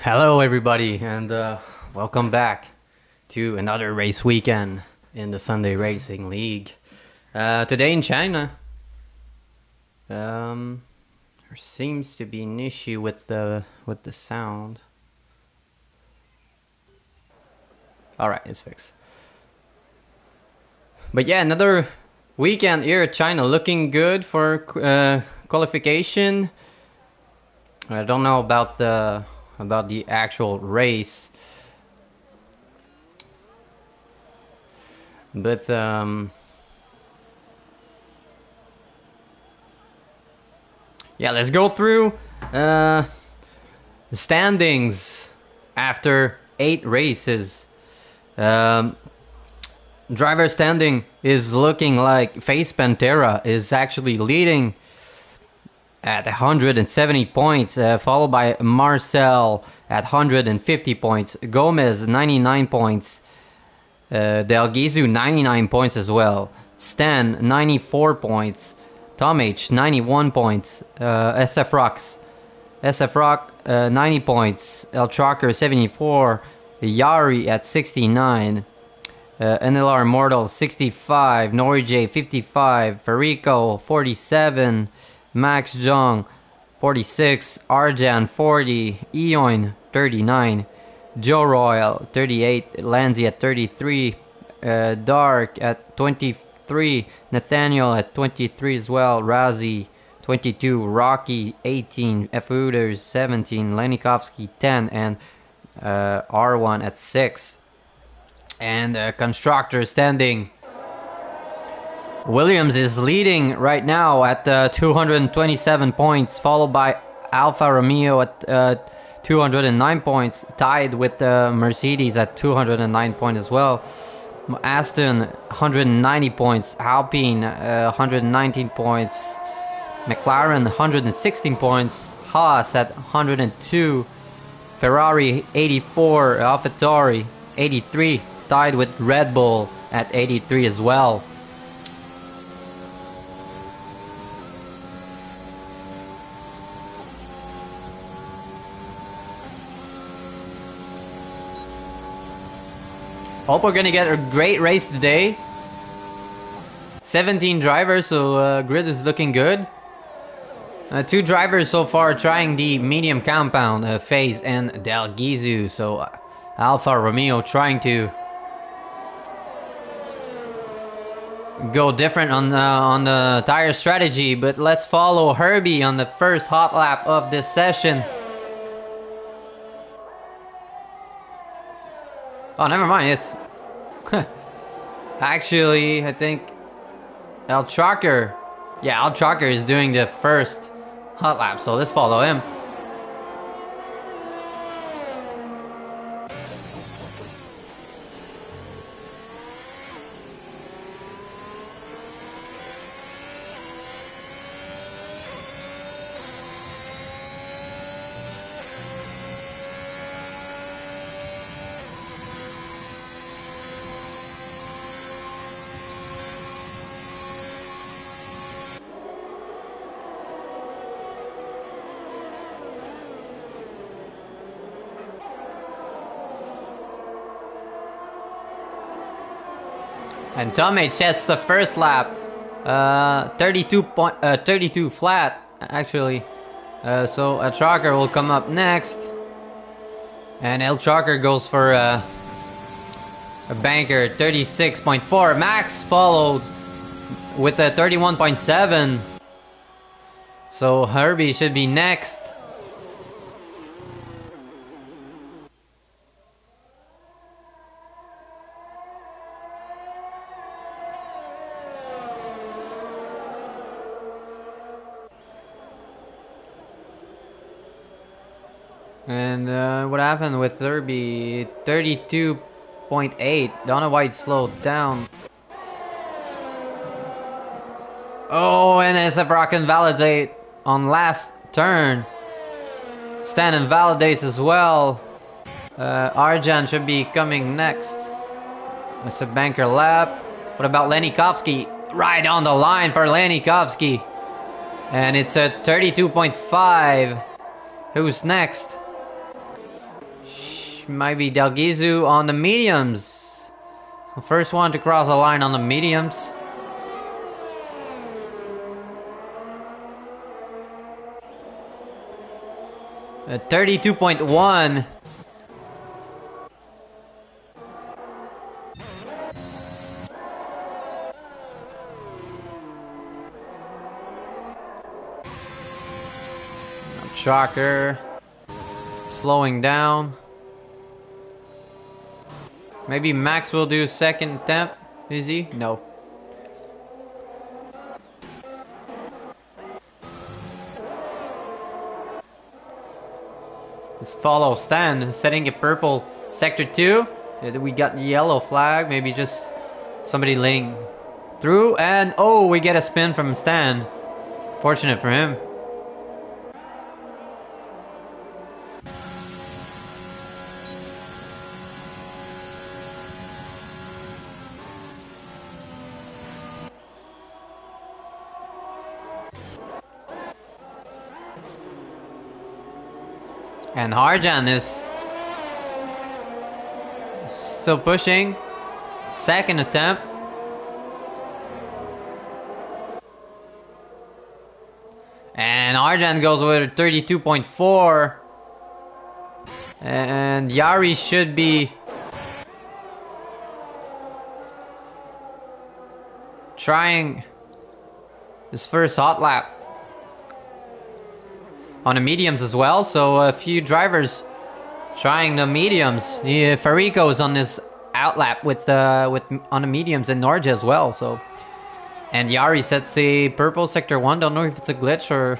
Hello, everybody, and welcome back to another race weekend in the Sunday Racing League. Today in China, there seems to be an issue with the sound. All right, it's fixed. But yeah, another weekend here at China, looking good for qualification. I don't know about the actual race, but yeah, let's go through the standings after 8 races. Driver standing is looking like Face Pantera is actually leading at 170 points, followed by Marcel at 150 points, Gomez 99 points, Del Gizu 99 points as well, Stan 94 points, Tom H 91 points, SF Rock 90 points, El Trucker 74, Yari at 69, NLR Mortal 65, Nori J 55, Farico 47, Max Jong 46, Arjan 40, Eoin 39, Joe Royal 38, Lanzi at 33, Dark at 23, Nathaniel at 23 as well, Razi 22, Rocky 18, F-Hooters 17, Lenikovsky 10, and R1 at 6. And constructor standing, Williams is leading right now at 227 points, followed by Alfa Romeo at 209 points, tied with Mercedes at 209 points as well. Aston 190 points, Alpine 119 points, McLaren 116 points, Haas at 102, Ferrari 84, AlphaTauri 83, tied with Red Bull at 83 as well. Hope we're gonna get a great race today. 17 drivers, so grid is looking good. 2 drivers so far trying the medium compound, Phase and Del Gizu. So Alfa Romeo trying to go different on the tire strategy, but let's follow Herbie on the first hot lap of this session. Oh, never mind. It's actually, I think El Trucker. Yeah, El Trucker is doing the first hot lap, so let's follow him. And Tom H sets the first lap, 32 flat actually. So El Trucker will come up next, and El Trucker goes for a banker 36.4. Max followed with a 31.7. So Herbie should be next. And what happened with Herbie? 32.8. Don't know why it slowed down. Oh, and SF Rock invalidate on last turn. Stan invalidates as well. Arjan should be coming next. It's a banker lap. What about Lenikovsky? Right on the line for Lenikovsky. And it's a 32.5. Who's next? might be Delgizu on the mediums. The first one to cross the line on the mediums. At 32.1. Shocker. Slowing down. Maybe Max will do second attempt. Is he? No. Let's follow Stan, setting a purple sector 2. We got yellow flag. Maybe just somebody laying through. And oh, we get a spin from Stan. Fortunate for him. And Harjan is still pushing. Second attempt. And Harjan goes with a 32.4. And Yari should be trying his first hot lap on the mediums as well, so a few drivers trying the mediums. Yeah, Farico is on this outlap with on the mediums, and Norge as well. So, and Yari sets a purple sector 1. Don't know if it's a glitch or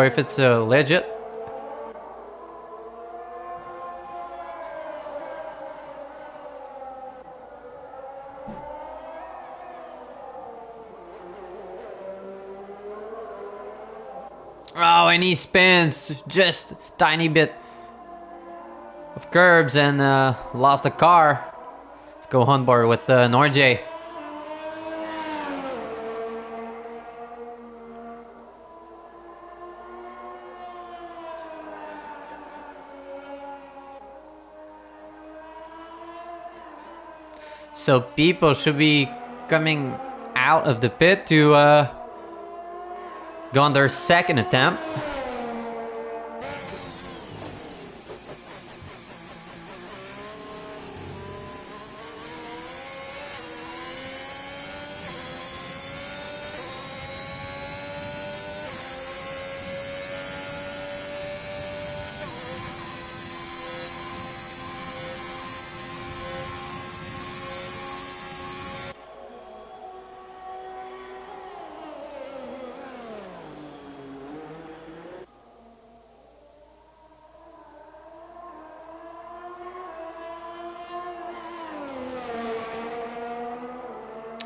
if it's legit. Oh, and he spins just a tiny bit of curbs and lost the car. Let's go on board with Norje. So people should be coming out of the pit to go on their second attempt.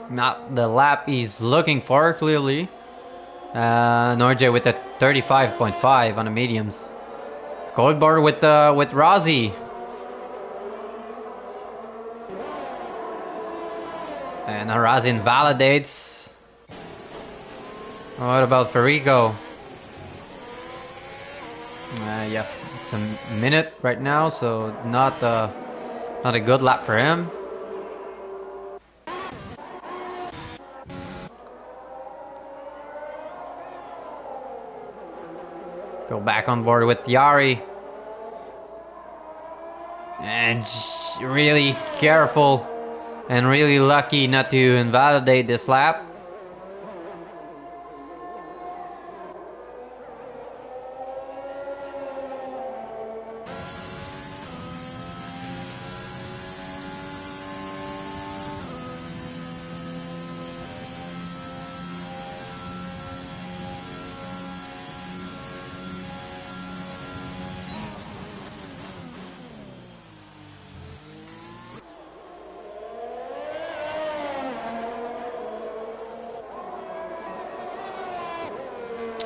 Not the lap he's looking for, clearly. Norje with a 35.5 on the mediums. Scoreboard with Rossi. And Rossi invalidates. What about Farico? Yeah, it's a minute right now, so not a good lap for him. Go back on board with Yari. And really careful and really lucky not to invalidate this lap.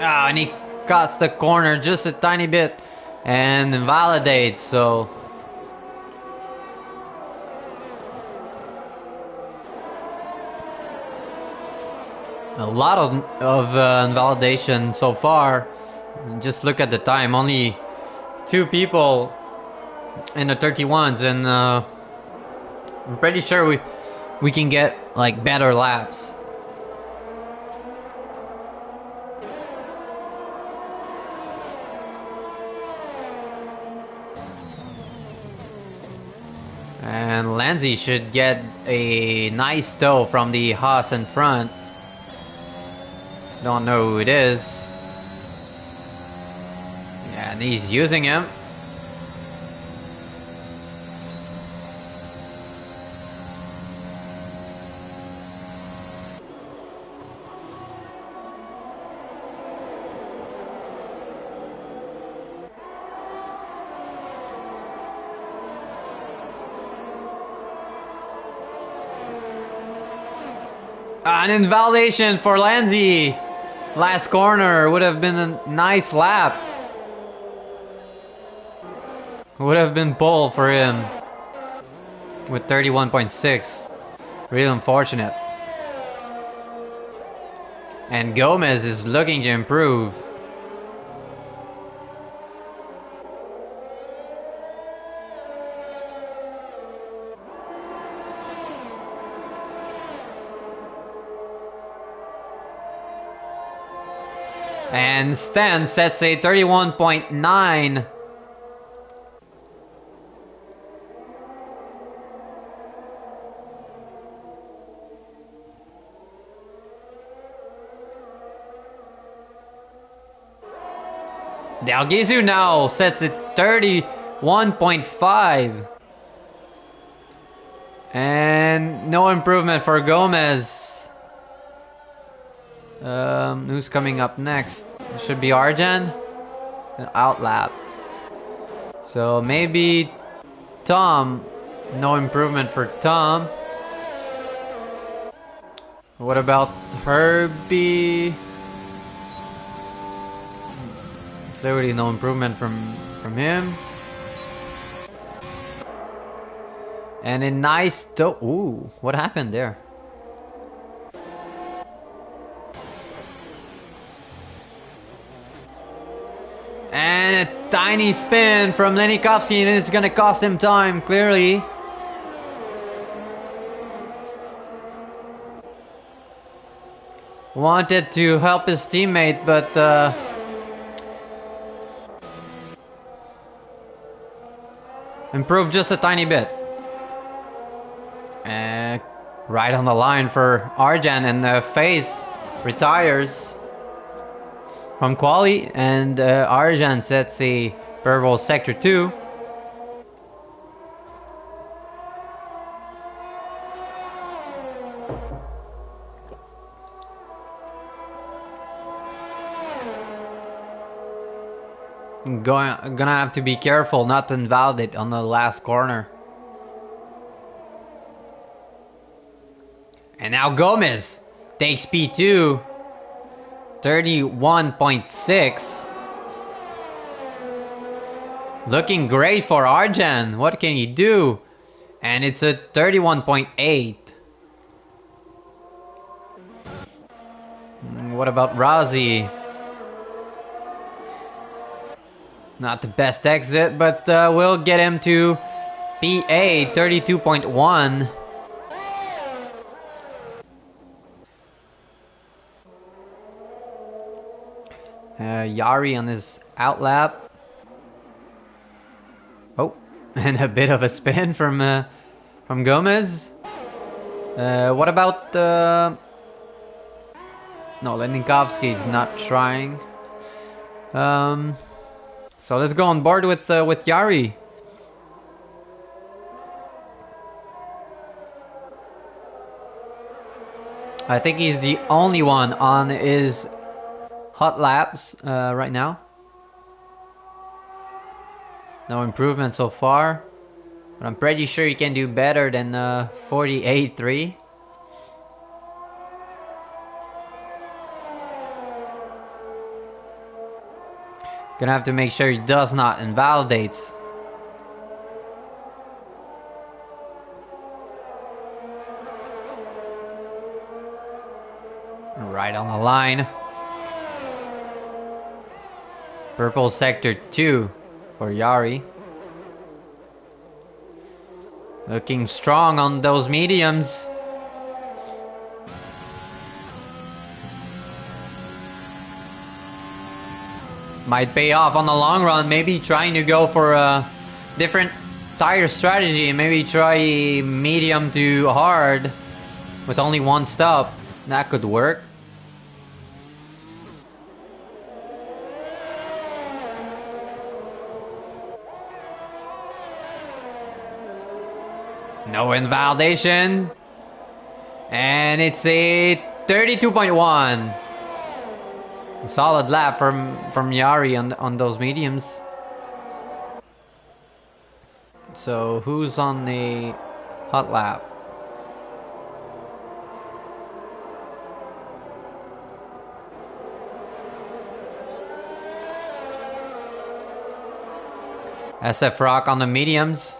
Ah, and he cuts the corner just a tiny bit and invalidates, so a lot of invalidation so far. And just look at the time. Only 2 people in the 31s, and I'm pretty sure we can get like better laps. And Lanzi should get a nice tow from the Haas in front. Don't know who it is. Yeah, and he's using him. An invalidation for Lanzi. Last corner would have been a nice lap. Would have been pole for him with 31.6. Real unfortunate. And Gomez is looking to improve. And Stan sets a 31.9. Dalgizu now sets it 31.5. And no improvement for Gomez. Who's coming up next? It should be Arjan. An outlap. So maybe Tom. No improvement for Tom. What about Herbie? Clearly no improvement from him. And a nice ooh, what happened there? And a tiny spin from Lenikovsky, and it's gonna cost him time, clearly. Wanted to help his teammate, but improved just a tiny bit. And right on the line for Arjan, and Face retires from quali, and Arjan sets a purple sector 2. Gonna have to be careful not to invalidate on the last corner. And now Gomez takes P2. 31.6. Looking great for Arjan. What can he do? And it's a 31.8. What about Razi? Not the best exit, but we'll get him to PA 32.1. Yari on his outlap. Oh, and a bit of a spin from Gomez. What about no, Lenikovsky's not trying. So let's go on board with Yari. I think he's the only one on his hot laps right now. No improvement so far, but I'm pretty sure he can do better than 48.3. Gonna have to make sure he does not invalidate. Right on the line. Purple sector 2 for Yari. Looking strong on those mediums. Might pay off on the long run. Maybe trying to go for a different tire strategy. Maybe try medium to hard with only one stop. That could work. No invalidation. And it's a 32.1. Solid lap from Yari on those mediums. So who's on the hot lap? SF Rock on the mediums.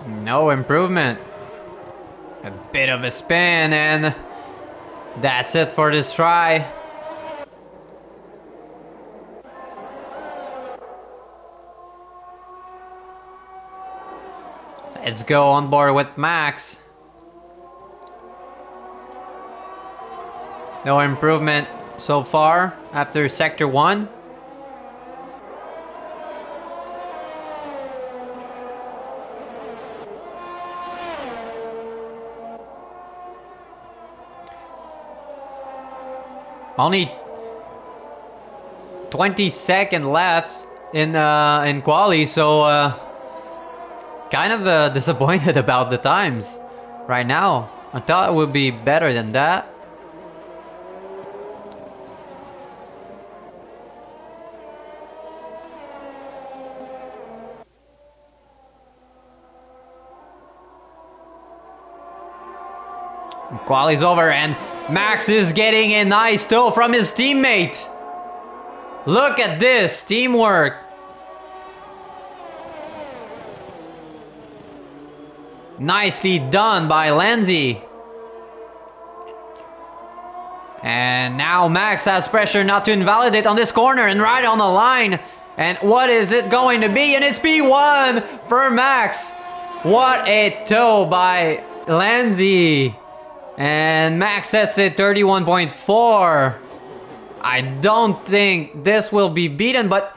No improvement. A bit of a spin, and that's it for this try. Let's go on board with Max. No improvement so far after sector 1. Only 20-second left in quali, so kind of disappointed about the times right now. I thought it would be better than that. Quali's over and Max is getting a nice tow from his teammate. Look at this teamwork. Nicely done by Lenzi. And now Max has pressure not to invalidate on this corner and right on the line. And what is it going to be? And it's P1 for Max. What a tow by Lenzi. And Max sets it 31.4. I don't think this will be beaten, but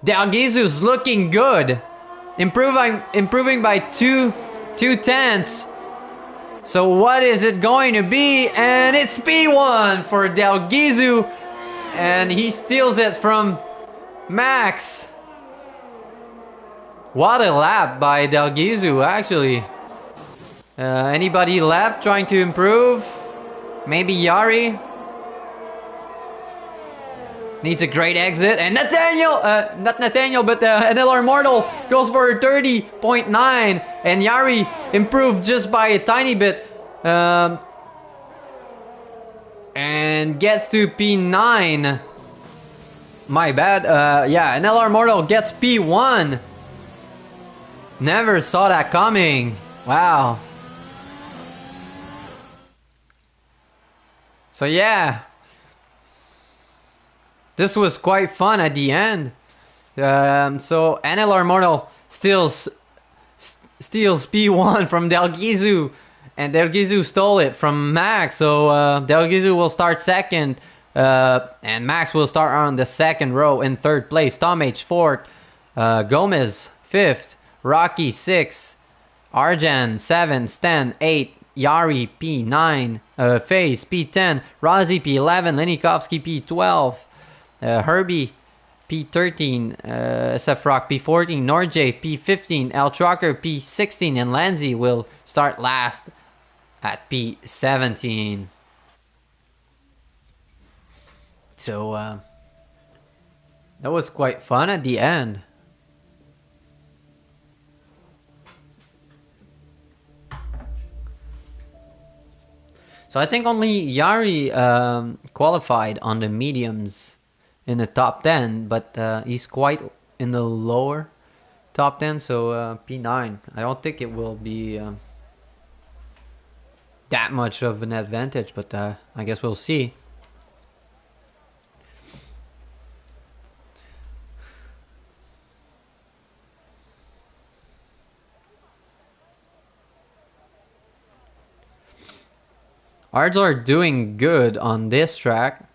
Dalgizu's looking good. Improving by two tenths. So what is it going to be? And it's P1 for Dalgizu. And he steals it from Max. What a lap by Dalgizu, actually. Anybody left trying to improve? Maybe Yari? Needs a great exit. And Nathaniel, not Nathaniel, but NLR Mortal goes for 30.9. And Yari improved just by a tiny bit. And gets to P9. My bad. Yeah, NLR Mortal gets P1. Never saw that coming. Wow. So yeah, this was quite fun at the end. So NLR Mortal steals P1 from Dalgizu, and Dalgizu stole it from Max. So Dalgizu will start second, and Max will start on the second row in third place. Tom H fourth, Gomez fifth, Rocky sixth, Arjan seventh, Stan 8. Yari P9, FaZe P10, Rozzy P11, Lenikovsky P12, Herbie P13, SF Rock P14, Norjay P15, El Trucker P16, and Lanzi will start last at P17. So, That was quite fun at the end. So I think only Yari qualified on the mediums in the top 10, but he's quite in the lower top 10, so P9. I don't think it will be that much of an advantage, but I guess we'll see. Ards are doing good on this track,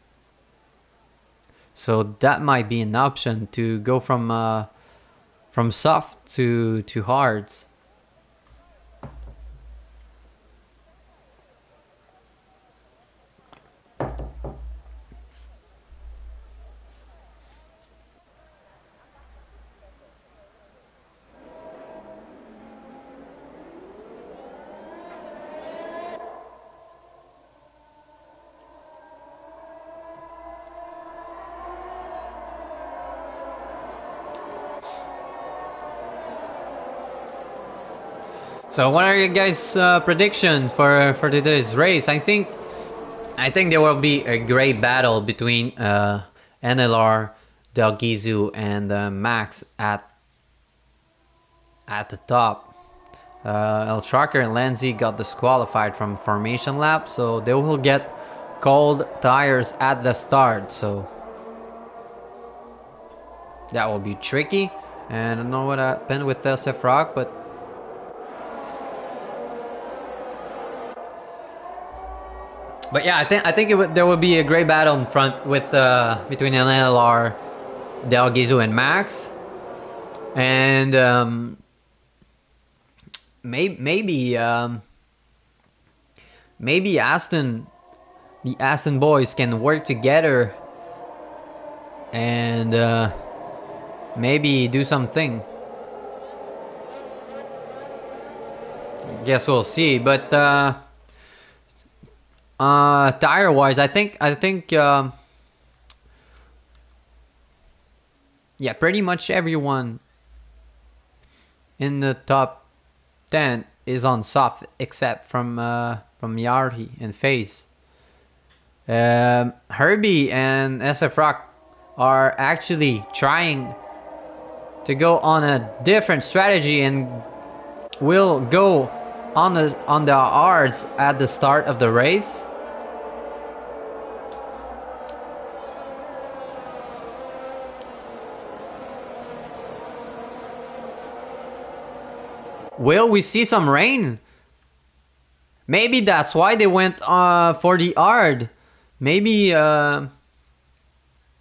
so that might be an option to go from soft to hards. So what are your guys' predictions for today's race? I think there will be a great battle between NLR, Del Gizu, and Max at the top. El Tracker and Lenzi got disqualified from formation lap, so they will get cold tires at the start. So that will be tricky. And I don't know what happened with SF Rock, but yeah, I think there would be a great battle in front with between NLR, Del Gizu, and Max, and maybe Aston, the Aston boys can work together and maybe do something. Guess we'll see, but tire wise, I think yeah, pretty much everyone in the top 10 is on soft except from Yarhi and FaZe. Herbie and SF Rock are actually trying to go on a different strategy and will go on the R's at the start of the race. Will we see some rain? Maybe that's why they went for the Ard. Maybe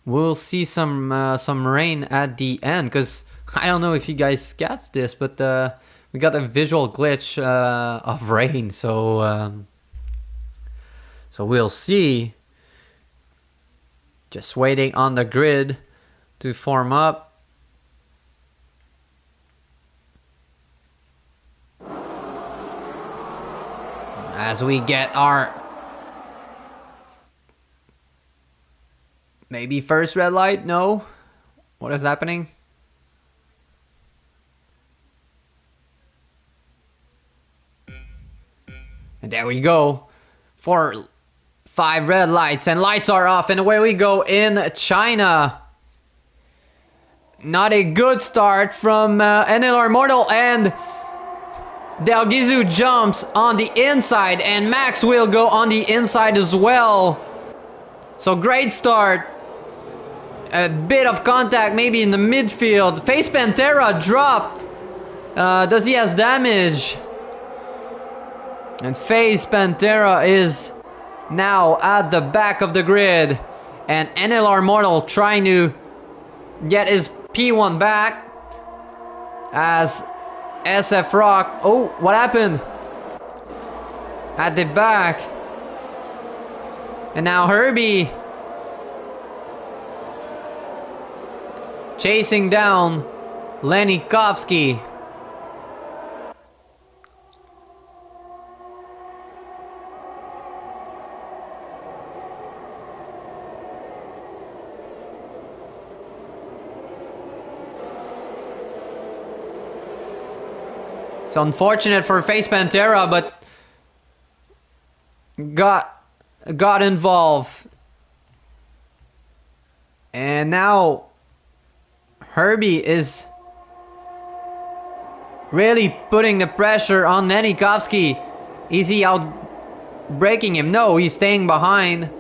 we'll see some rain at the end, because I don't know if you guys catch this, but we got a visual glitch of rain, so we'll see. Just waiting on the grid to form up. As we get our maybe first red light. No, what is happening? And there we go. 4, 5 red lights, and lights are off, and away we go in China. Not a good start from NLR Mortal, and Del Gizu jumps on the inside, and Max will go on the inside as well. So great start. A bit of contact maybe in the midfield. FaZe Pantera dropped. Does he has damage? And FaZe Pantera is now at the back of the grid. And NLR Mortal trying to get his P1 back. As SF Rock. Oh, what happened? At the back. And now Herbie chasing down Lenikovsky. It's unfortunate for Face Pantera, but got involved. And now Herbie is really putting the pressure on Lenikovsky. Is he out breaking him? No, he's staying behind.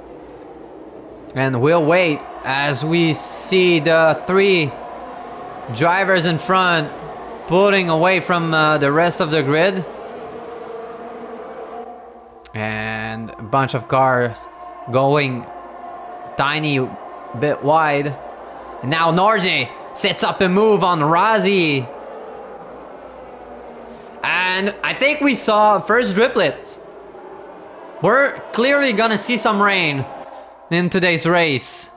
And we'll wait as we see the 3 drivers in front pulling away from the rest of the grid. And a bunch of cars going tiny bit wide. And now Norje sets up a move on Razi. And I think we saw first driplet. We're clearly gonna see some rain in today's race.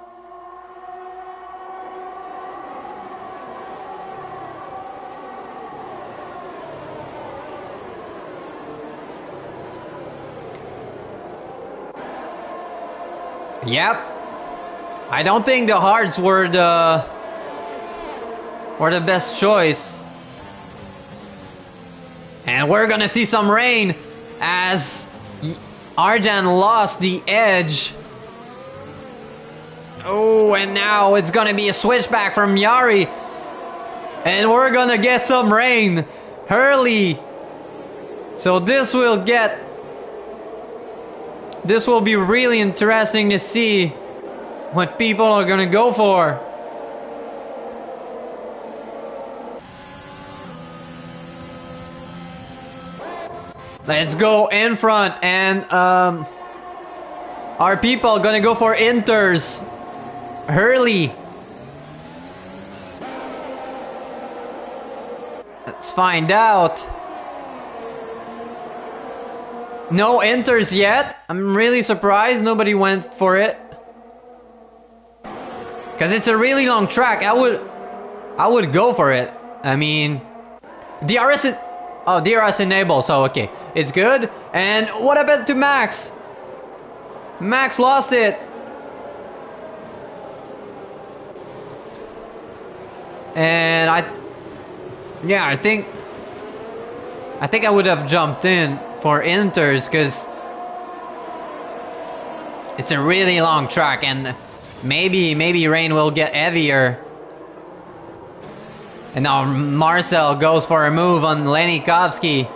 Yep. I don't think the hards were the best choice. And we're gonna see some rain as Arjan lost the edge. Oh, and now it's gonna be a switchback from Yari. And we're gonna get some rain. Hurley. So this will be really interesting to see what people are gonna go for. Let's go in front, and our people gonna go for inters. Hurley. Let's find out. No inters yet. I'm really surprised nobody went for it. Cause it's a really long track. I would go for it. I mean, DRS enable, so okay. It's good. And what happened to Max? Max lost it. And I think I would have jumped in for inters because it's a really long track and maybe rain will get heavier. And now Marcel goes for a move on Lenikovsky.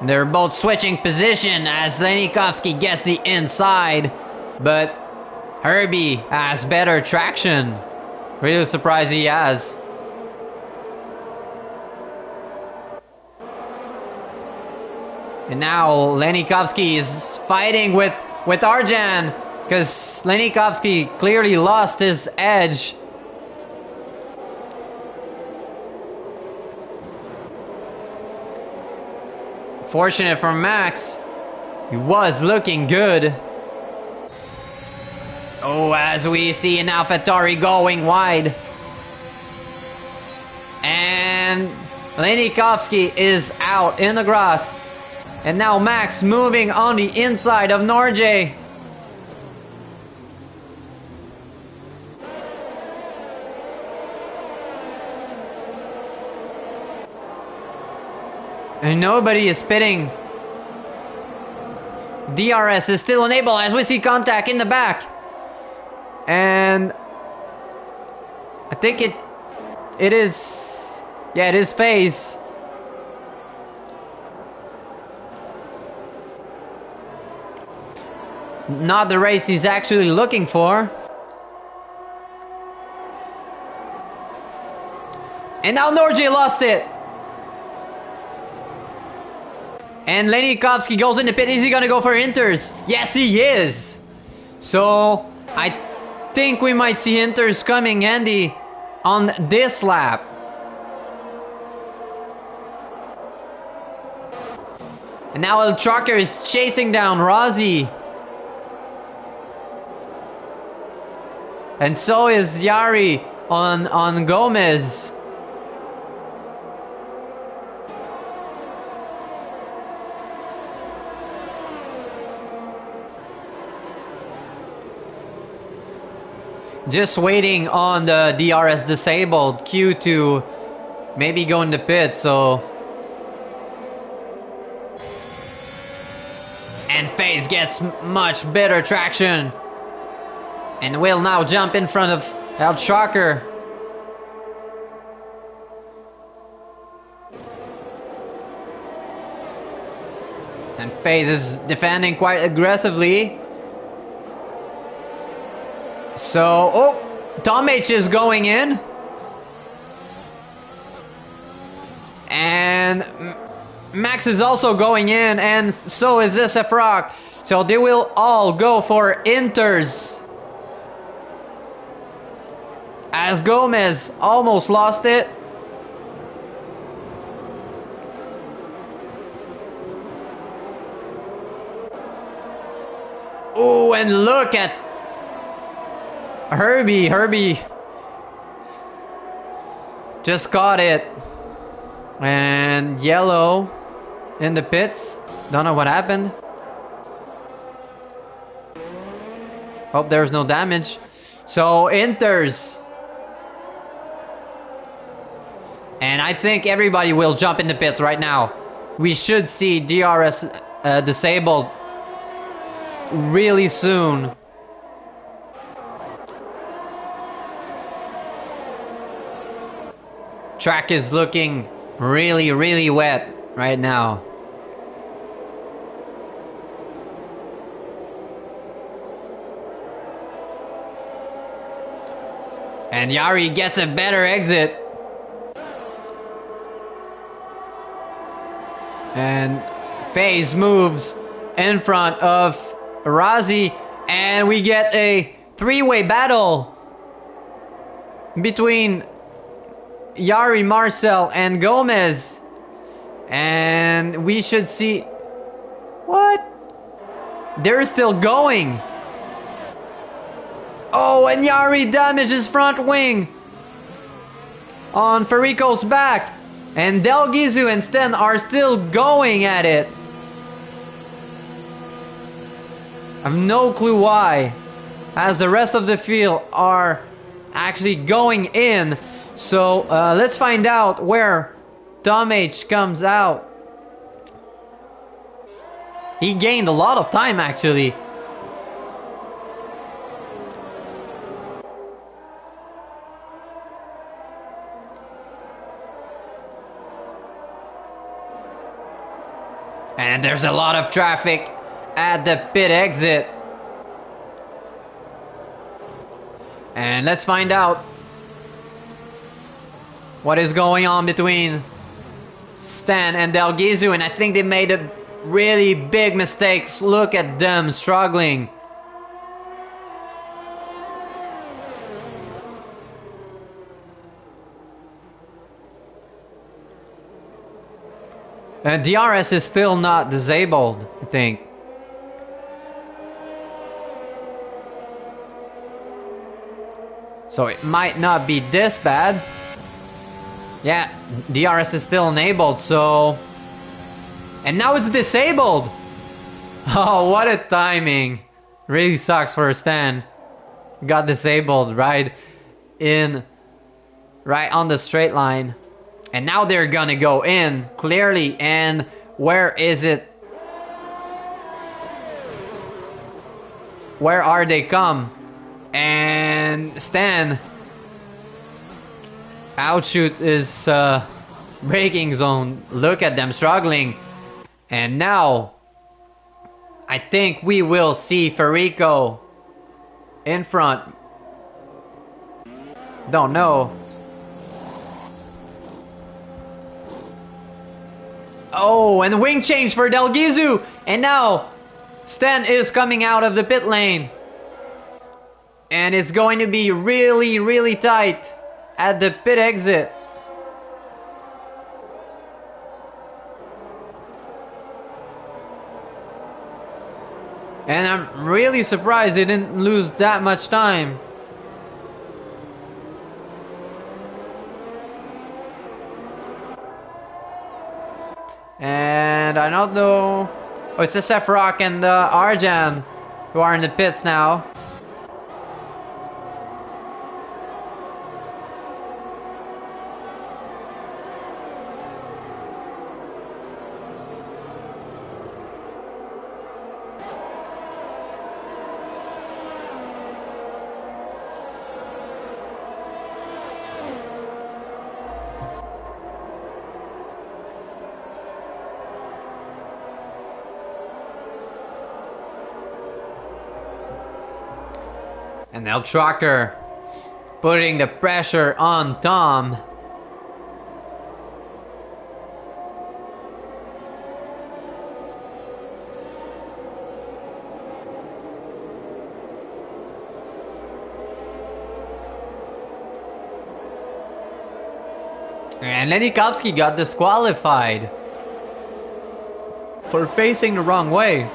They're both switching position as Lenikovsky gets the inside. But Herbie has better traction. Really surprised he has. And now Lenikovsky is fighting with Arjan. Because Lenikovsky clearly lost his edge. Fortunate for Max. He was looking good. Oh, as we see an AlphaTauri going wide. And Lenikovsky is out in the grass. And now Max moving on the inside of Norje. And nobody is pitting. DRS is still enabled as we see contact in the back. And I think it is, yeah, it is phase. Not the race he's actually looking for. And now Norje lost it. And Lenikovsky goes in the pit. Is he gonna go for inters? Yes, he is. So I think we might see inters coming handy on this lap. And now El Trucker is chasing down Rossi. And so is Yari on Gomez. Just waiting on the DRS disabled queue to maybe go in the pit, so And FaZe gets much better traction. And will now jump in front of El Shocker. And FaZe is defending quite aggressively. So, oh, Tom H is going in. And Max is also going in, and so is SFRock. So they will all go for inters. As Gomez almost lost it. Oh, and look at Herbie. Herbie just caught it. And yellow in the pits. Don't know what happened. Hope there's no damage. So inters. And I think everybody will jump in the pits right now. We should see DRS disabled really soon. Track is looking really, really wet right now. And Yari gets a better exit. And FaZe moves in front of Razi. And we get a three-way battle between Yari, Marcel, and Gomez. And we should see... What? They're still going. Oh, and Yari damages front wing on Farico's back. And Del Gizu and Sten are still going at it. I have no clue why, as the rest of the field are actually going in. So let's find out where Tom H comes out. He gained a lot of time actually. And there's a lot of traffic at the pit exit. And let's find out what is going on between Stan and Del Gizu. And I think they made a really big mistake. Look at them struggling. DRS is still not disabled, I think. So it might not be this bad. Yeah, DRS is still enabled, so... And now it's disabled! Oh, what a timing. Really sucks for Stan. Got disabled right on the straight line. And now they're gonna go in, clearly. And where is it? Where are they come? And Stan. Outshoot is braking zone. Look at them struggling. And now, I think we will see Farico in front. Don't know. Oh, and the wing change for Del Gizu. And now, Stan is coming out of the pit lane. And it's going to be really, really tight at the pit exit. And I'm really surprised they didn't lose that much time. And I don't know. Oh, it's the SFRock and the Arjan who are in the pits now. And now Trucker putting the pressure on Tom. And Lenikovsky got disqualified for facing the wrong way.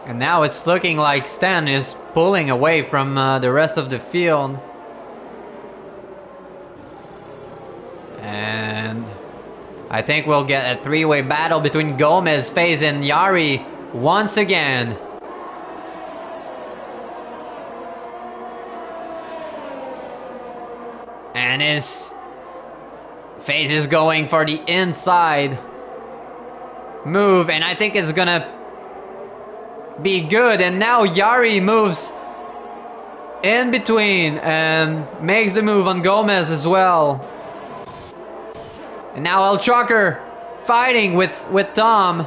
And now it's looking like Stan is pulling away from the rest of the field. And I think we'll get a three-way battle between Gomez, FaZe, and Yari once again. And FaZe is going for the inside move, and I think it's gonna be good. And now Yari moves in between and makes the move on Gomez as well. And now El Trucker fighting with Tom.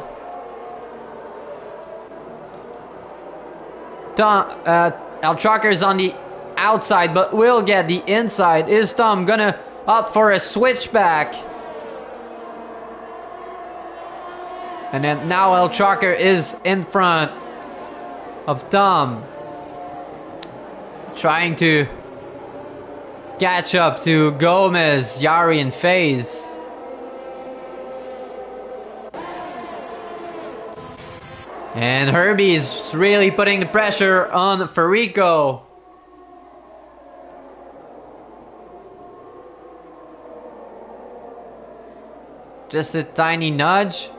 El Trucker is on the outside but will get the inside. Is Tom gonna opt for a switchback? And then now El Trucker is in front of Tom, trying to catch up to Gomez, Yari, and FaZe. And Herbie is really putting the pressure on Farico. Just a tiny nudge.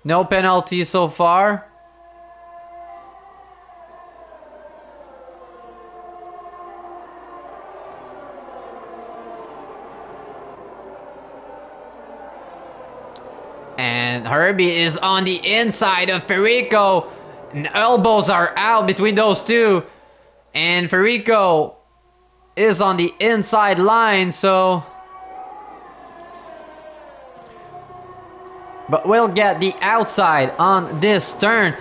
No penalty so far. And Herbie is on the inside of Farico. And elbows are out between those two. And Farico is on the inside line, so... But we'll get the outside on this turn.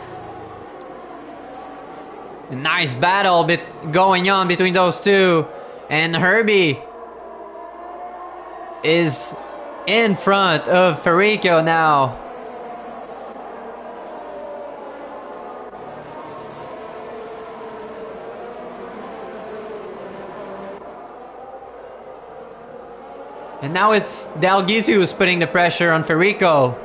A nice battle going on between those two. And Herbie is in front of Farico now. And now it's Dalgizu who's putting the pressure on Farico.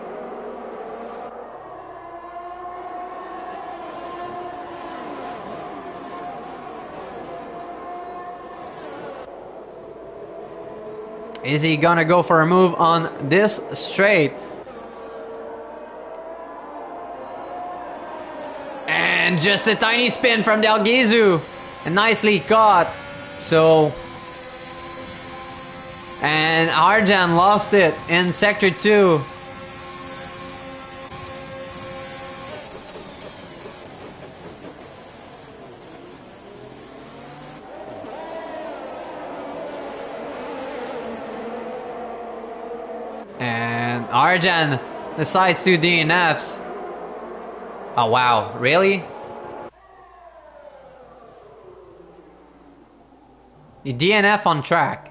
Is he gonna go for a move on this straight? And just a tiny spin from Dalgizu. And nicely caught. So... And Arjan lost it in Sector 2. And Arjan decides to DNFs. Oh wow, really? The DNF on track.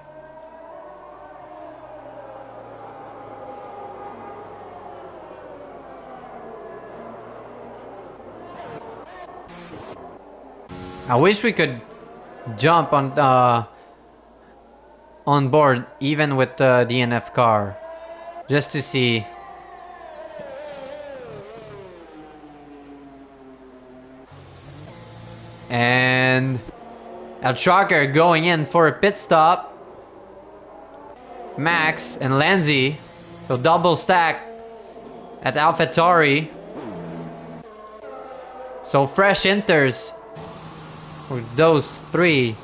I wish we could jump on board even with the DNF car, just to see. And El Trucker going in for a pit stop. Max and Lenzi So double stack at AlphaTauri. So fresh inters with those three.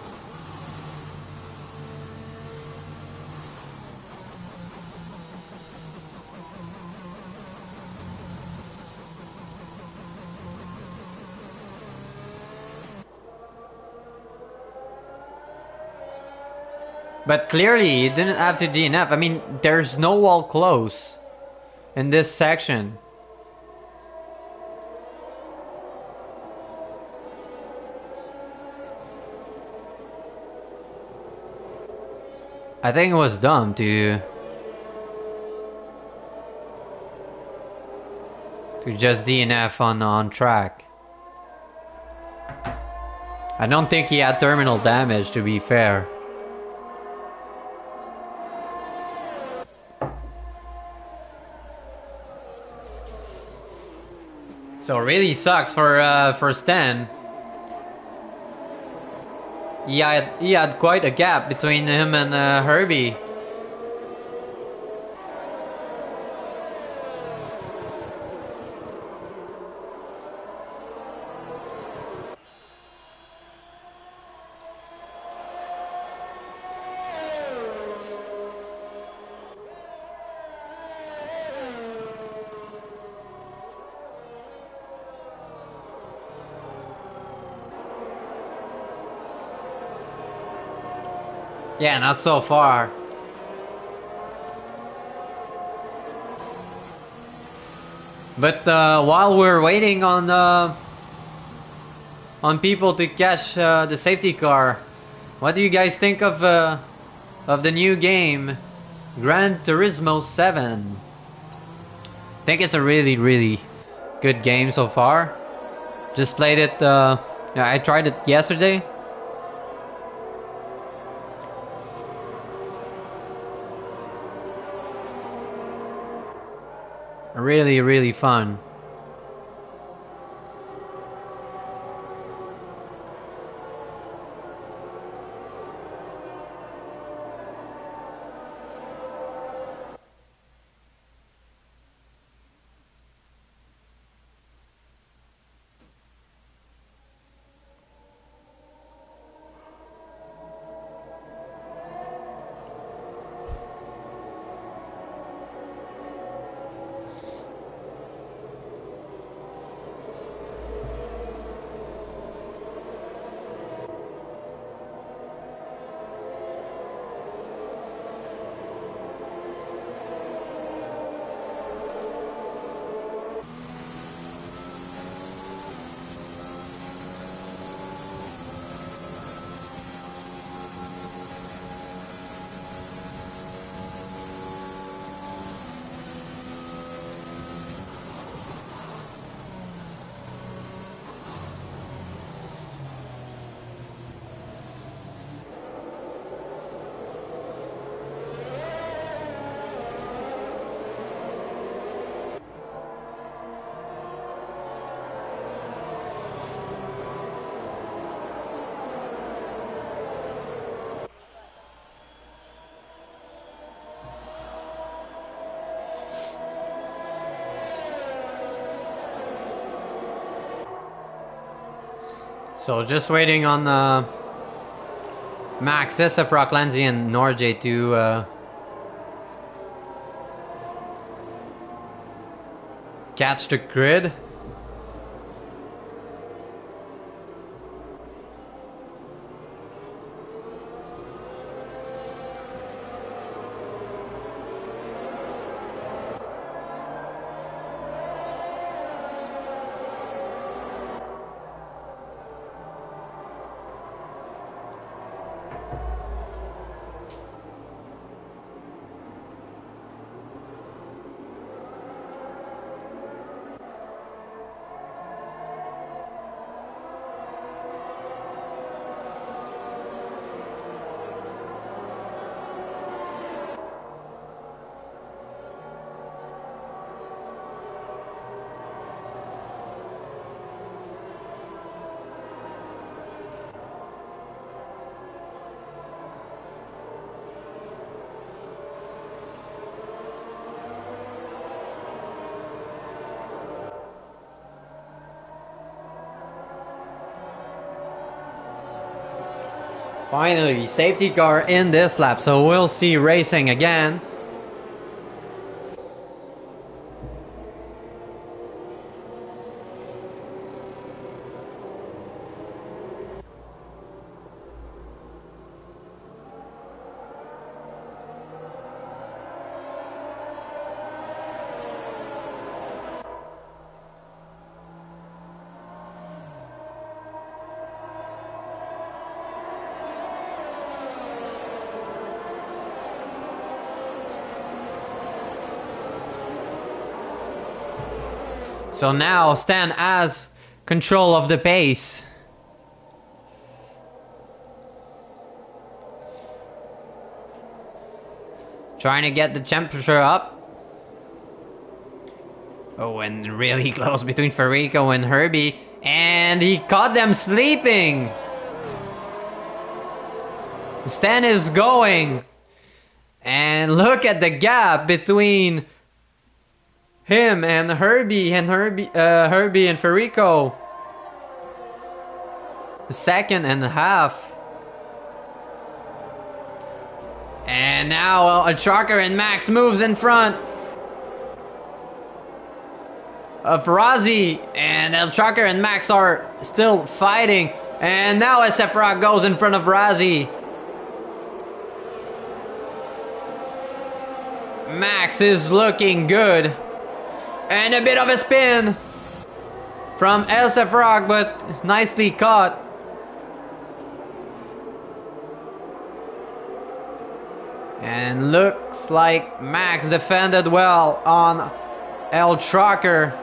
But clearly, you didn't have to DNF. I mean, there's no wall close in this section. I think it was dumb to just DNF on track. I don't think he had terminal damage, to be fair. So it really sucks for Stan. He had quite a gap between him and Herbie. Yeah, not so far. But while we're waiting on people to catch the safety car, what do you guys think of the new game, Gran Turismo 7? I think it's a really good game so far. Just played it. Yeah, I tried it yesterday. Really fun. So just waiting on Max, SF, Rocklandsy, and Norjay to catch the grid. Finally, safety car in this lap, so we'll see racing again. So now Stan has control of the pace. Trying to get the temperature up. Oh, and really close between Farico and Herbie. And he caught them sleeping. Stan is going. And look at the gap between him and Herbie and Farico. A second and a half. And now a trucker and Max moves in front of Rossi, and El Trucker and Max are still fighting. And now SF Rock goes in front of Rossi. Max is looking good. And a bit of a spin from SF Rock, but nicely caught. And looks like Max defended well on El Trucker.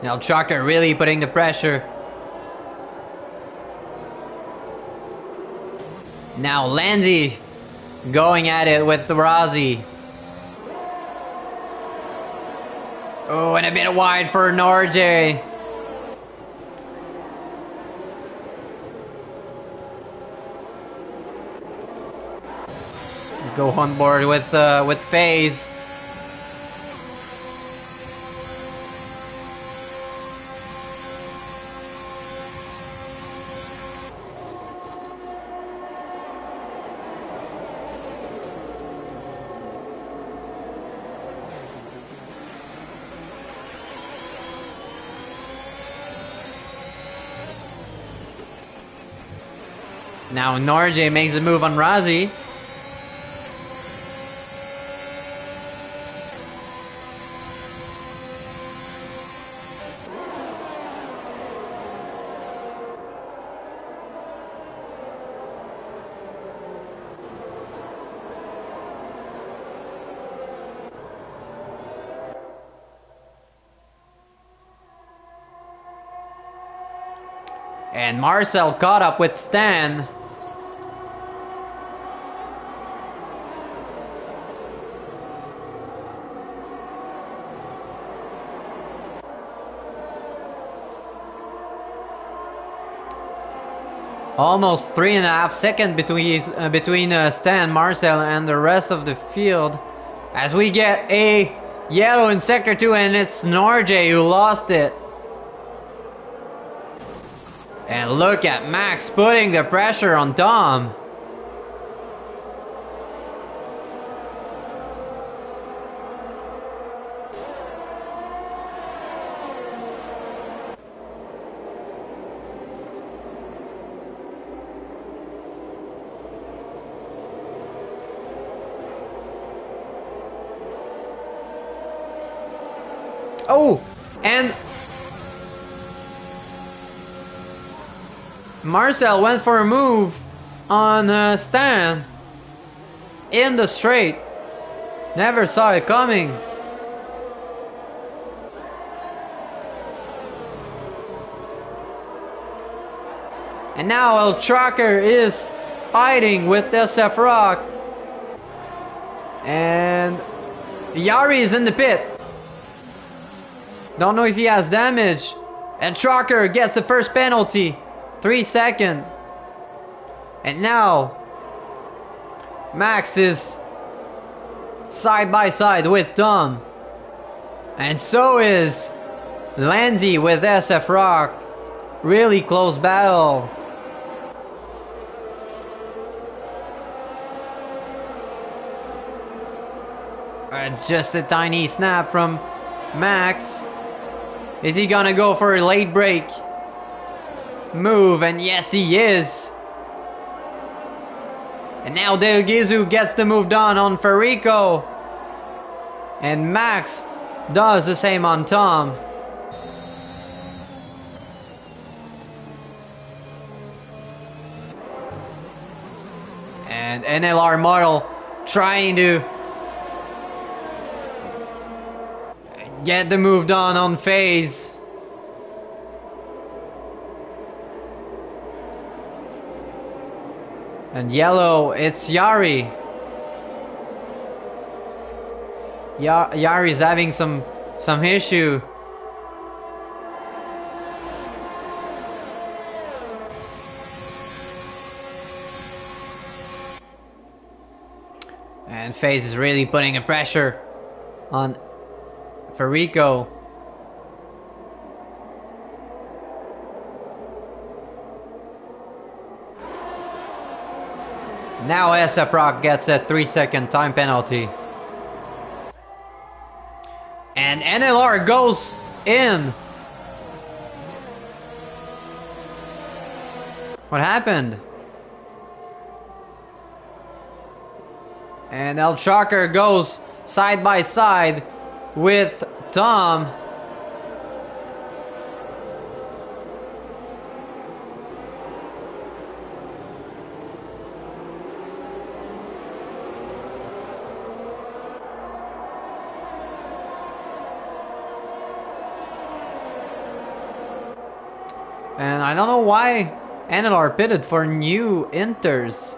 El Trucker really putting the pressure. Now Lanzi going at it with Rossi. Oh, and a bit wide for Norjay. Let's go on board with FaZe. Now Norjay makes a move on Rossi. And Marcel caught up with Stan. Almost 3.5 seconds between Stan, Marcel, and the rest of the field. As we get a yellow in Sector 2, and it's Norjay who lost it. And look at Max putting the pressure on Dom. Oh, and Marcel went for a move on Stan in the straight. Never saw it coming. And now El Trucker is fighting with SF Rock. And Yari is in the pit. Don't know if he has damage. And Trucker gets the first penalty. 3 seconds. And now Max is side by side with Dom. And so is Lanzi with SF Rock. Really close battle. Just a tiny snap from Max. Is he gonna go for a late break move? And yes, he is. And now Del Gizu gets the move done on Farico. And Max does the same on Tom. And NLR model trying to get the move done on FaZe. And yellow, it's Yari. Yari's having some issue. And FaZe is really putting a pressure on Farico. Now SF Rock gets a 3-second time penalty. And NLR goes in. What happened? And El Shocker goes side by side with Tom. And I don't know why NLR pitted for new inters.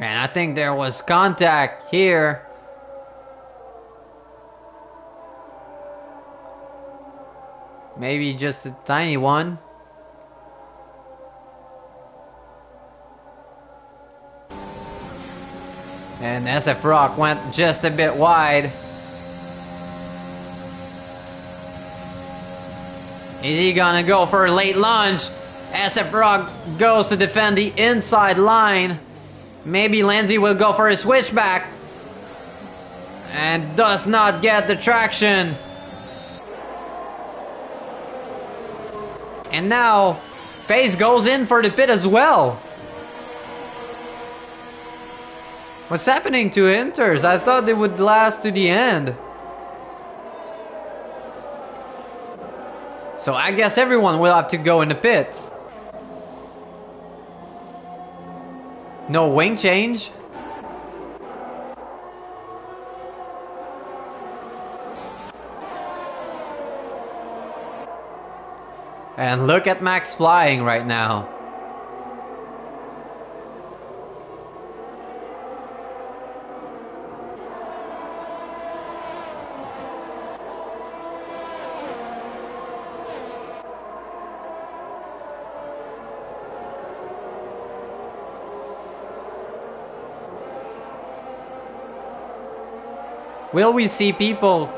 And I think there was contact here. Maybe just a tiny one. And SF Rock went just a bit wide. Is he gonna go for a late lunge? SF Rock goes to defend the inside line. Maybe Lanzi will go for a switchback. And does not get the traction. And now, FaZe goes in for the pit as well. What's happening to Inters? I thought they would last to the end. So I guess everyone will have to go in the pits. No wing change. And look at Max flying right now. Will we see people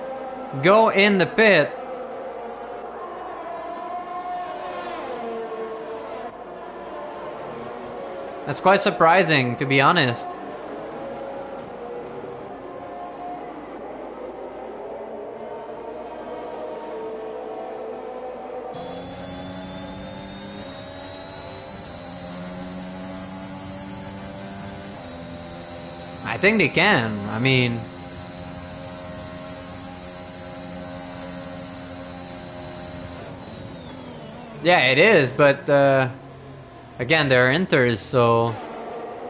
go in the pit? That's quite surprising, to be honest. I think they can. I mean... yeah, it is, but again, they're Inters, so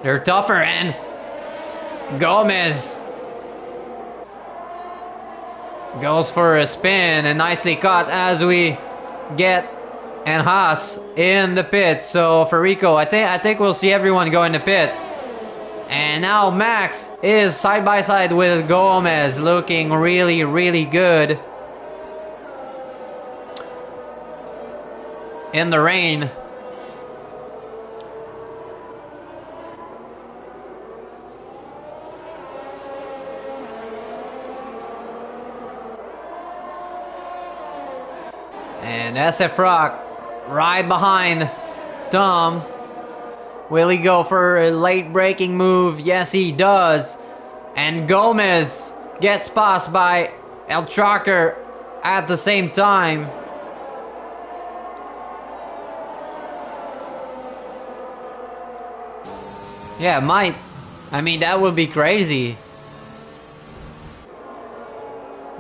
they're tougher. And Gomez Goes for a spin and nicely caught as we get and Haas in the pit. So for Rico, I think we'll see everyone go in the pit. And now Max is side by side with Gomez, looking really, really good in the rain. And SF Rock right behind Tom. Will he go for a late braking move? Yes, he does. And Gomez gets passed by El Trucker at the same time. Yeah, might. I mean, that would be crazy.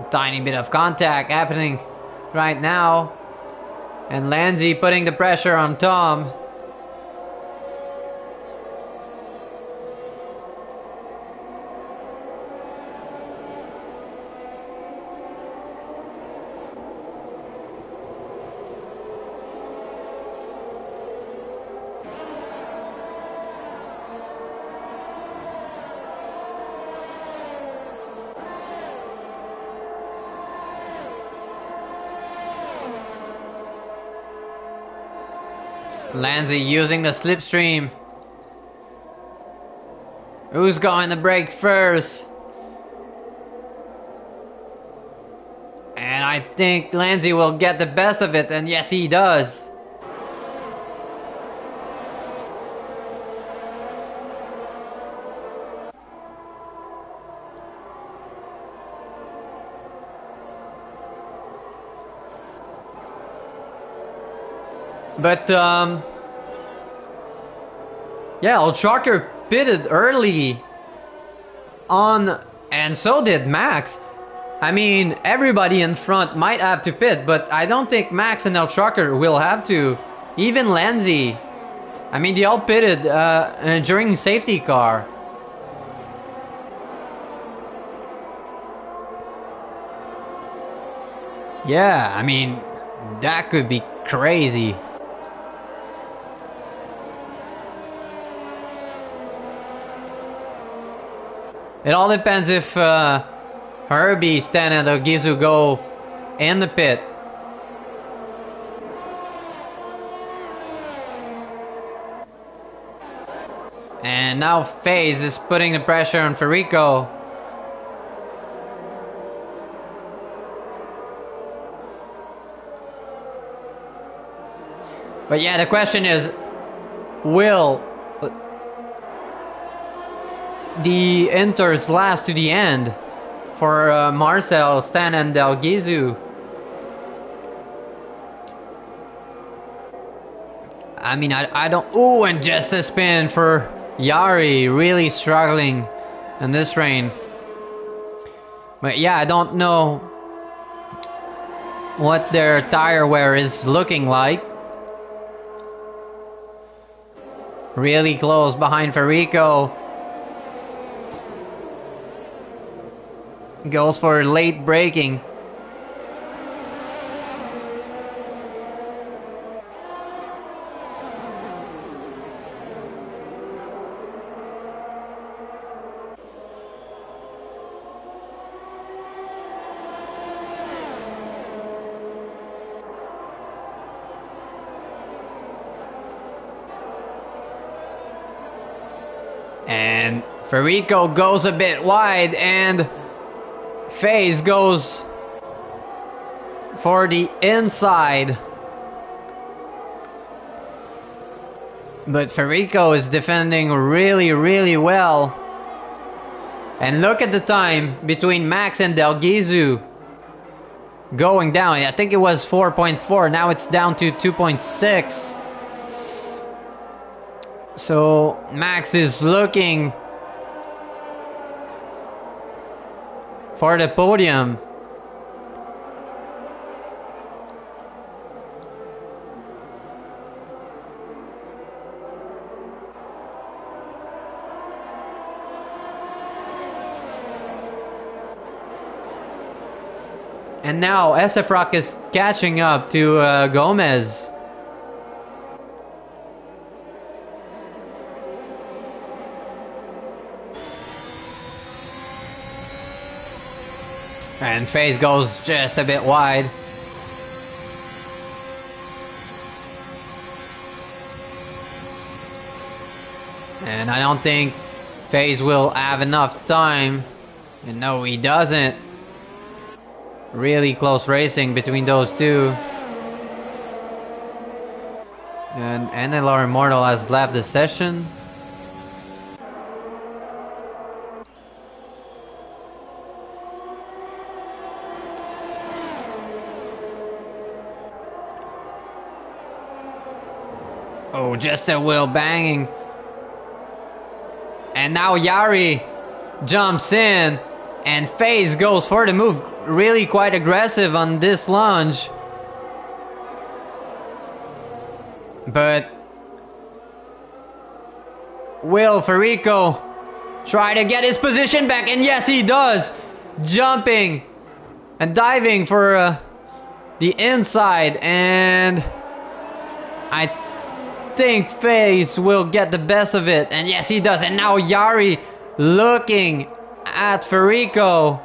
Tiny bit of contact happening right now. And Lanzi putting the pressure on Tom. Lanzi using the slipstream. Who's going to brake first? And I think Lanzi will get the best of it, and yes, he does. But yeah, Old Trucker pitted early on, and so did Max. I mean, everybody in front might have to pit, but I don't think Max and El Trucker will have to. Even Lanzi. I mean, they all pitted during safety car. Yeah, I mean, that could be crazy. It all depends if Herbie, Stan, and Ogizu go in the pit. And now FaZe is putting the pressure on Farico. But yeah, the question is, will the Inters last to the end for Marcel, Stan, and Delgizu? I mean, I don't... Ooh, and just a spin for Yari, really struggling in this rain. But yeah, I don't know what their tire wear is looking like. Really close behind Farico. Goes for late braking. And Farico goes a bit wide, and FaZe goes for the inside. But Farico is defending really, really well. And look at the time between Max and Delgizu going down. I think it was 4.4. Now it's down to 2.6. So Max is looking for the podium. And now SF Rock is catching up to Gomez. And FaZe goes just a bit wide. And I don't think FaZe will have enough time. And no, he doesn't. Really close racing between those two. And NLR Immortal has left the session. Oh, just a wheel banging. And now Yari jumps in. And FaZe goes for the move. Really quite aggressive on this lunge. But will Farico try to get his position back? And yes, he does. Jumping and diving for the inside. And I think FaZe will get the best of it. And yes, he does. And now Yari looking at Farico,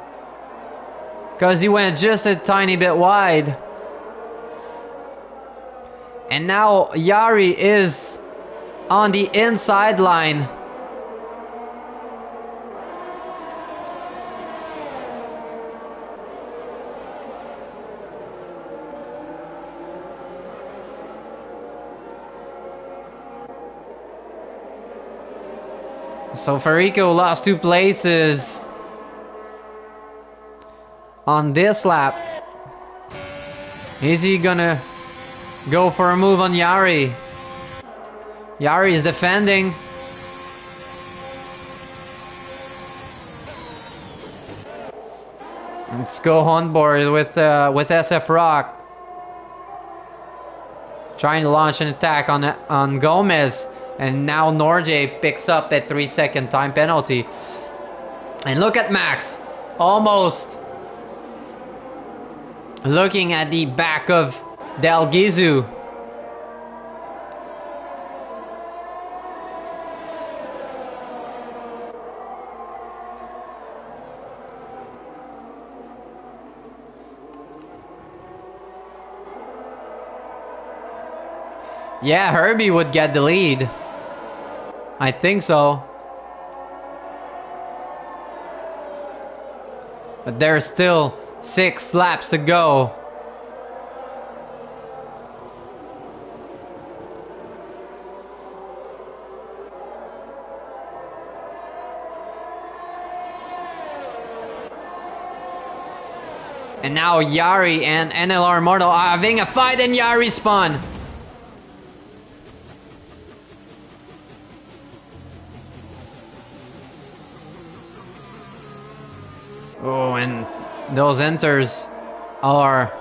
because he went just a tiny bit wide. And now Yari is on the inside line. So Farico lost 2 places on this lap. Is he gonna go for a move on Yari? Yari is defending. Let's go on board with SF Rock. Trying to launch an attack on Gomez. And now Norjay picks up that 3-second time penalty. And look at Max. Almost looking at the back of Del Gizu. Yeah, Herbie would get the lead. I think so. But there's still 6 laps to go. And now Yari and NLR Immortal are having a fight, and Yari spun. Oh, and those enters are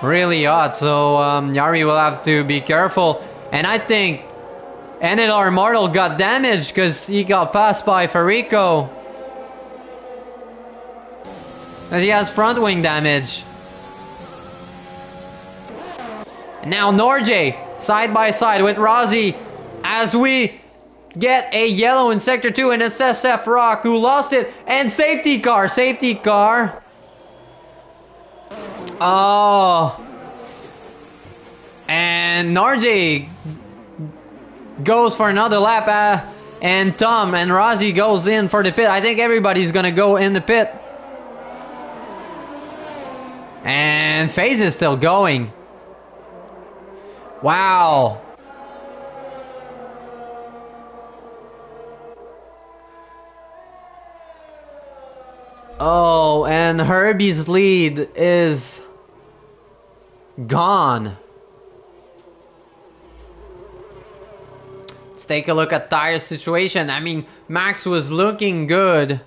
really hot, so Yari will have to be careful. And I think NLR Immortal got damaged because he got passed by Farico. As he has front wing damage. And now Norjay side by side with Rozzy as we get a yellow in Sector 2, and it's SF Rock who lost it. And safety car. Oh. And Norjay goes for another lap. And Tom and Rozzy goes in for the pit. I think everybody's going to go in the pit. And FaZe is still going. Wow. Oh, and Herbie's lead is gone. Let's take a look at tire situation. I mean, Max was looking good.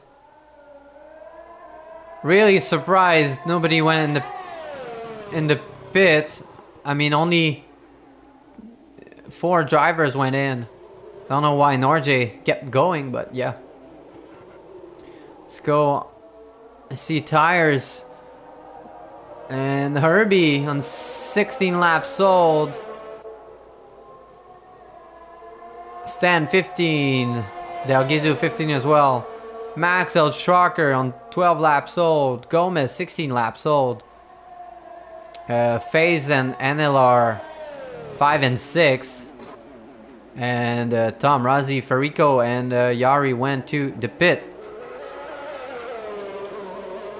Really surprised nobody went in the pit. I mean, only 4 drivers went in. Don't know why Norjay kept going, but yeah. Let's go see tires. And Herbie on 16 laps sold. Stan 15. Del Gizu 15 as well. Max El Schrocker on 12 laps old. Gomez 16 laps old. FaZe and NLR 5 and 6. And Tom, Razi, Farico, and Yari went to the pit.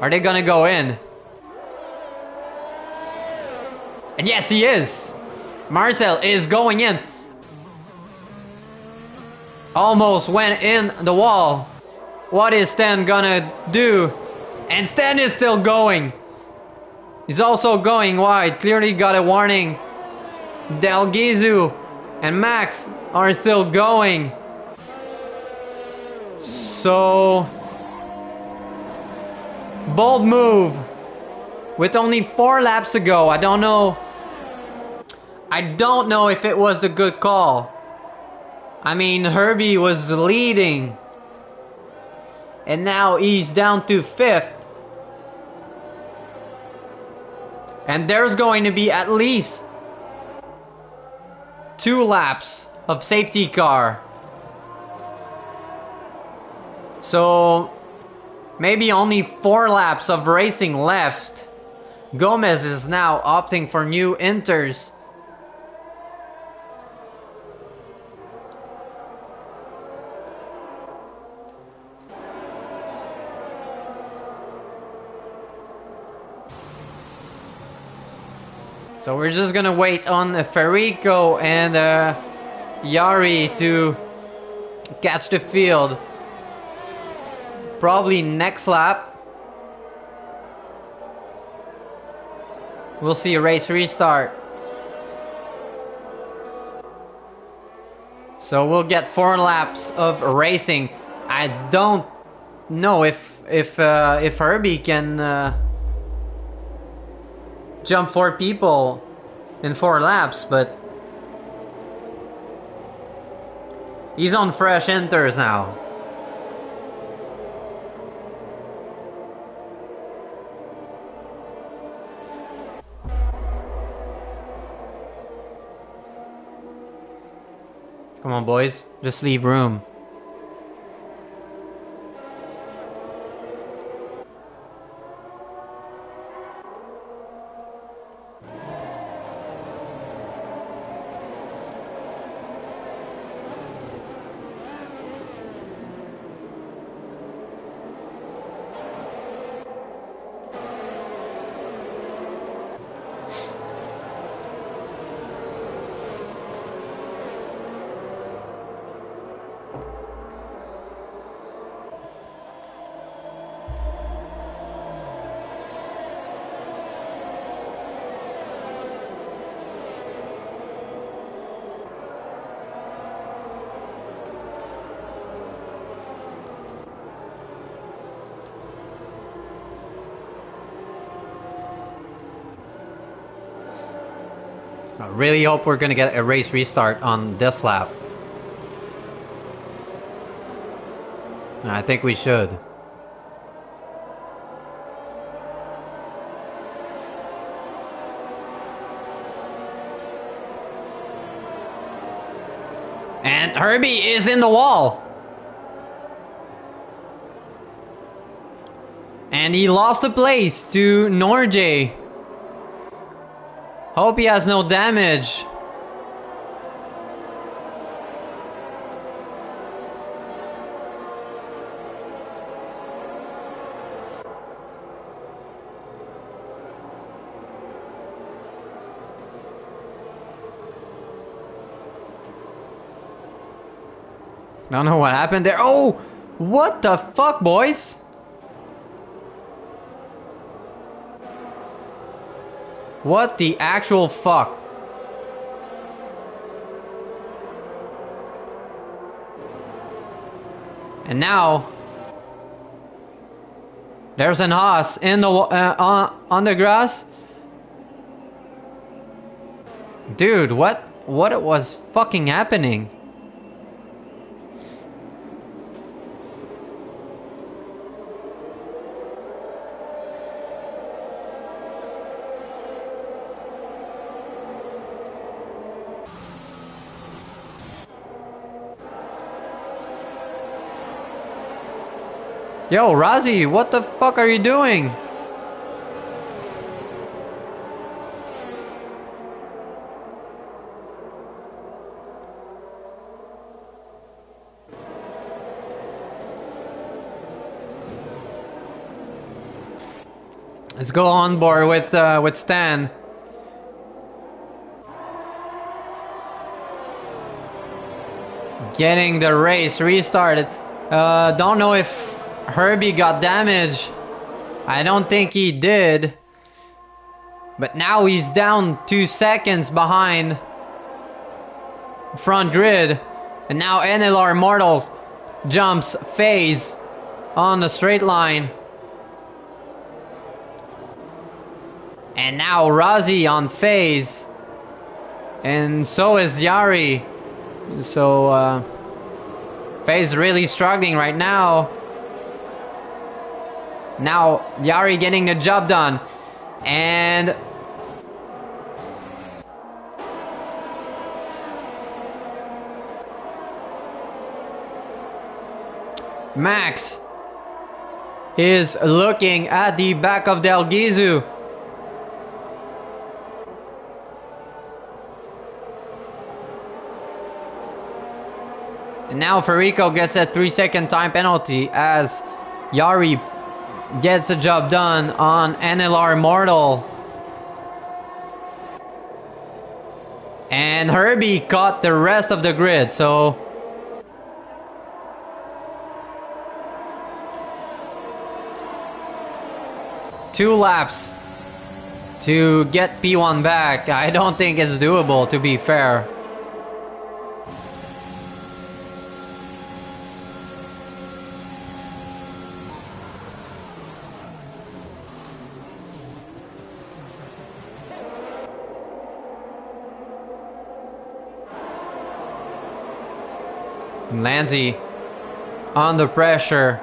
Are they gonna go in? And yes, he is. Marcel is going in. Almost went in the wall. What is Stan gonna do? And Stan is still going. He's also going wide. Clearly got a warning. Del Gizu and Max are still going. So bold move. With only 4 laps to go. I don't know if it was the good call. I mean, Herbie was leading. And now he's down to 5th. And there's going to be at least 2 laps of safety car. So maybe only 4 laps of racing left. Gomez is now opting for new inters. So we're just gonna wait on Farico and Yari to catch the field. Probably next lap. We'll see a race restart. So we'll get 4 laps of racing. I don't know if Herbie can jump 4 people in 4 laps, but he's on fresh inters now. Come on, boys. Just leave room. I really hope we're gonna get a race restart on this lap. And I think we should. And Herbie is in the wall. And he lost the place to Norjay. Hope he has no damage. I don't know what happened there. Oh! What the fuck, boys? What the actual fuck? And now there's an Haas in the on the grass. Dude, what was fucking happening? Yo, Razi, what the fuck are you doing? Let's go on board with Stan. Getting the race restarted. Don't know if Herbie got damaged. I don't think he did. But now he's down 2 seconds behind front grid. And now NLR Mortal jumps phase on the straight line. And now Razi on phase. And so is Yari. So phase really struggling right now. Now Yari getting the job done. And Max is looking at the back of Del Gizu. And now Farico gets a 3-second time penalty as Yari gets the job done on NLR Mortal. And Herbie caught the rest of the grid, so two laps to get P1 back. I don't think it's doable, to be fair. Lanzi under pressure.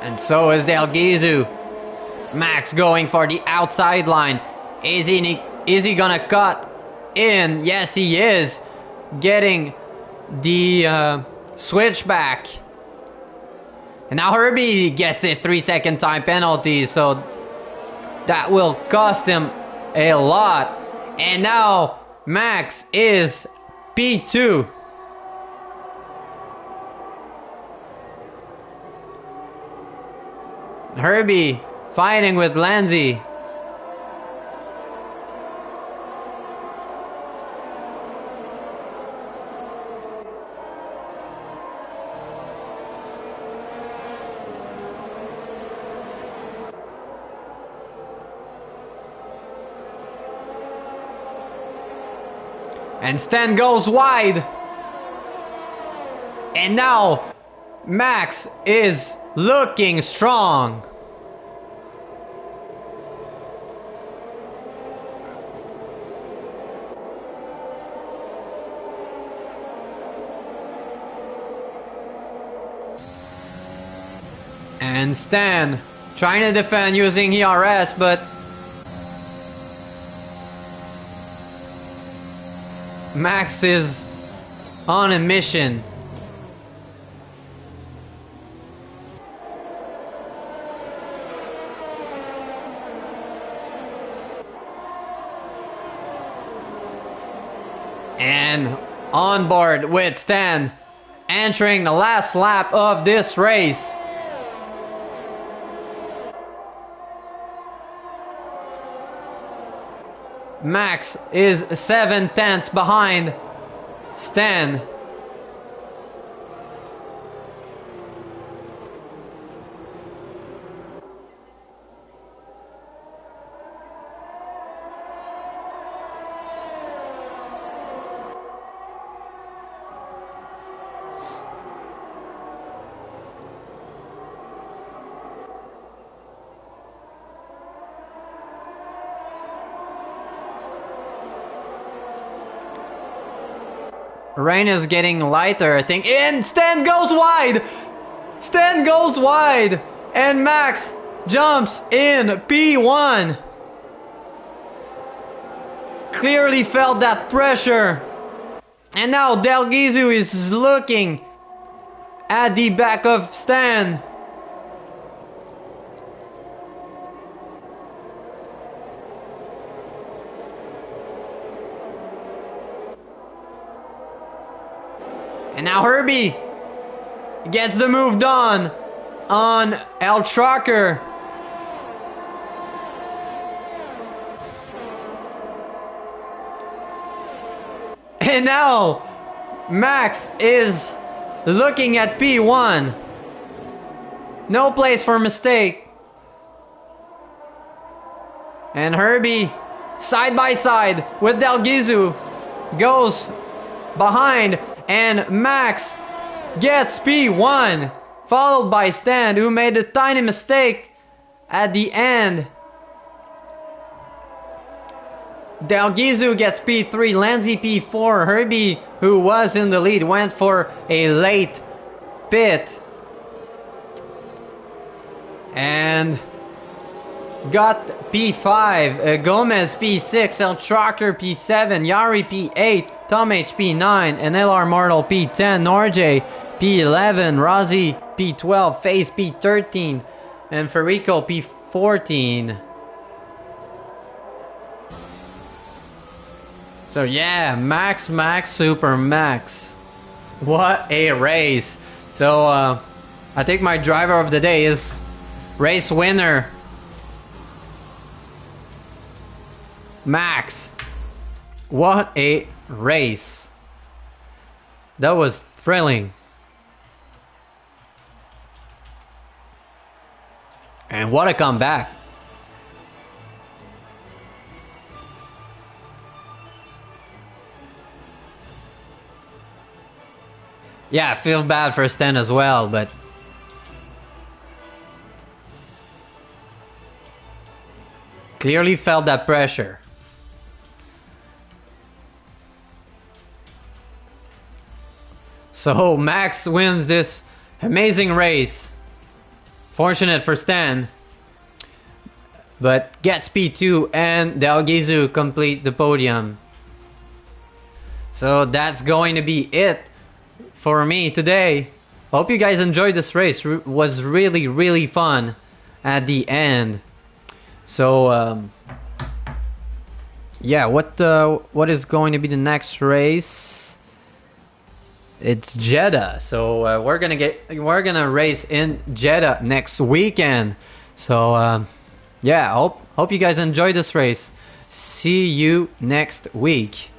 And so is Del Gizu. Max going for the outside line. Is he gonna cut in? Yes, he is. Getting the switchback. And now Herbie gets a 3-second time penalty, so that will cost him a lot. And now Max is P2. Herbie fighting with Lanzi. And Stan goes wide. And now Max is looking strong. And Stan trying to defend using ERS, but Max is on a mission. And on board with Stan, entering the last lap of this race. Max is 7/10 behind Stan. Rain is getting lighter, I think. And Stan goes wide! Stan goes wide! And Max jumps in P1. Clearly felt that pressure. And now Del Gizu is looking at the back of Stan. And now Herbie gets the move done on El Trucker. And now Max is looking at P1. No place for mistake. And Herbie, side by side with Del Gizu, goes behind. And Max gets P1, followed by Stan, who made a tiny mistake at the end. Del Gizu gets P3, Lanzi P4. Herbie, who was in the lead, went for a late pit. And got P5, Gomez P6, El Trucker P7, Yari P8, Tom H P9, and LR Martel P10, Norjay P11, Rozzy P12, FaZe P13, and Farico P14. So yeah, Max, Super Max. What a race. So I think my driver of the day is race winner Max. What a race. That was thrilling. And what a comeback. Yeah, I feel bad for Stan as well, but clearly felt that pressure. So Max wins this amazing race. Fortunate for Stan, but gets P2 and Del Gizu complete the podium. So that's going to be it for me today. Hope you guys enjoyed this race. Was really fun at the end. So yeah, what is going to be the next race? It's Jeddah. So we're gonna race in Jeddah next weekend. So yeah, hope you guys enjoyed this race. See you next week.